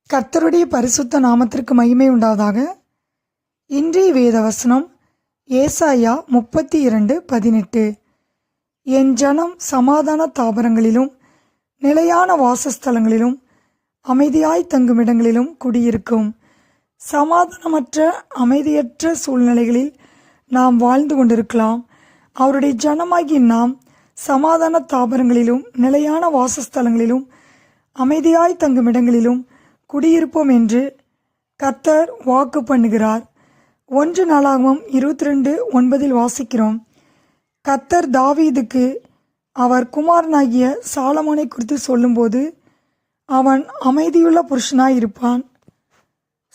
கர்த்தருடைய பரிசுத்த நாமத்திற்கு மகிமை உண்டாவதாக. இன்றைய வேத வசனம் ஏசாயா 32:18. என் ஜனம் சமாதான தாபரங்களிலும் நிலையான வாசஸ்தலங்களிலும் அமைதியாய் தங்கும் இடங்களிலும் குடியிருக்கும். சமாதானமற்ற அமைதியற்ற சூழ்நிலைகளில் நாம் வாழ்ந்து கொண்டிருக்கலாம். அவருடைய ஜனமாகி நாம் சமாதான தாபரங்களிலும் நிலையான வாசஸ்தலங்களிலும் அமைதியாய் தங்கும் இடங்களிலும் குடியிருப்போம் என்று கர்த்தர் வாக்கு பண்ணுகிறார். 1 நாளாகமம் 22:9 வாசிக்கிறோம். கர்த்தர் தாவீதுக்கு அவர் குமாரனாகிய சாலமோனை குறித்து சொல்லும்போது, அவன் அமைதியுள்ள புருஷனாய் இருப்பான்,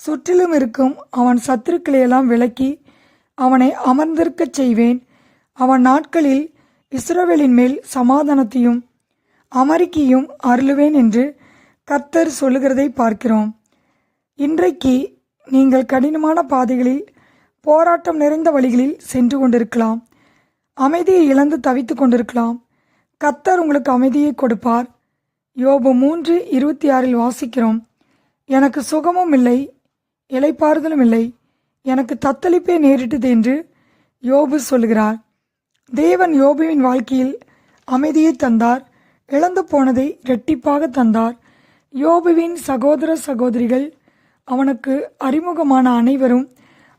சுற்றிலும் இருக்கும் அவன் சத்துருக்களையெல்லாம் விலக்கி அவனை அமர்ந்திருக்கச் செய்வேன், அவன் நாட்களில் இஸ்ரவேலின் மேல் சமாதானத்தையும் அமரிக்கையும் அருளுவேன் என்று கர்த்தர் சொல்லுகிறதை பார்க்கிறோம். இன்றைக்கு நீங்கள் கடினமான பாதைகளில், போராட்டம் நிறைந்த வழிகளில் சென்று கொண்டிருக்கலாம். அமைதியை இழந்து தவித்து கொண்டிருக்கலாம். கர்த்தர் உங்களுக்கு அமைதியை கொடுப்பார். யோபு 3:26 வாசிக்கிறோம். எனக்கு சுகமும் இல்லை, இளைப்பாறுதலும் இல்லை, எனக்கு தத்தளிப்பே நேரிட்டது என்று யோபு சொல்லுகிறார். தேவன் யோபுவின் வாழ்க்கையில் அமைதியை தந்தார். இழந்து போனதை இரட்டிப்பாக தந்தார். யோபுவின் சகோதர சகோதரிகள், அவனுக்கு அறிமுகமான அனைவரும்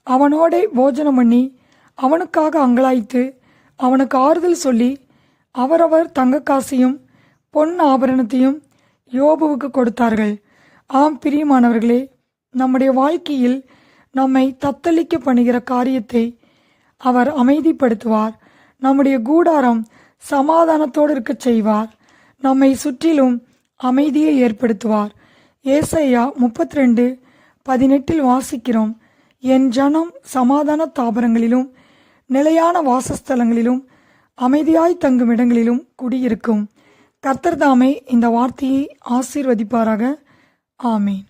அவனோடே போஜனம் பண்ணி அவனுக்காக அங்கலாய்த்து அவனுக்கு ஆறுதல் சொல்லி அவரவர் தங்கக்காசையும் பொன் ஆபரணத்தையும் யோபுவுக்கு கொடுத்தார்கள். ஆம் பிரியமானவர்களே, நம்முடைய வாழ்க்கையில் நம்மை தத்தளிக்க பண்ணுகிற காரியத்தை அவர் அமைதிப்படுத்துவார். நம்முடைய கூடாரம் சமாதானத்தோடு இருக்க செய்வார். நம்மை சுற்றிலும் அமைதியை ஏற்படுத்துவார். ஏசாயா 32:18 வாசிக்கிறோம். என் ஜனம் சமாதான தாபரங்களிலும் நிலையான வாசஸ்தலங்களிலும் அமைதியாய் தங்கும் இடங்களிலும் குடியிருக்கும். கர்த்தர் தாமே இந்த வார்த்தையை ஆசீர்வதிப்பாராக. ஆமீன்.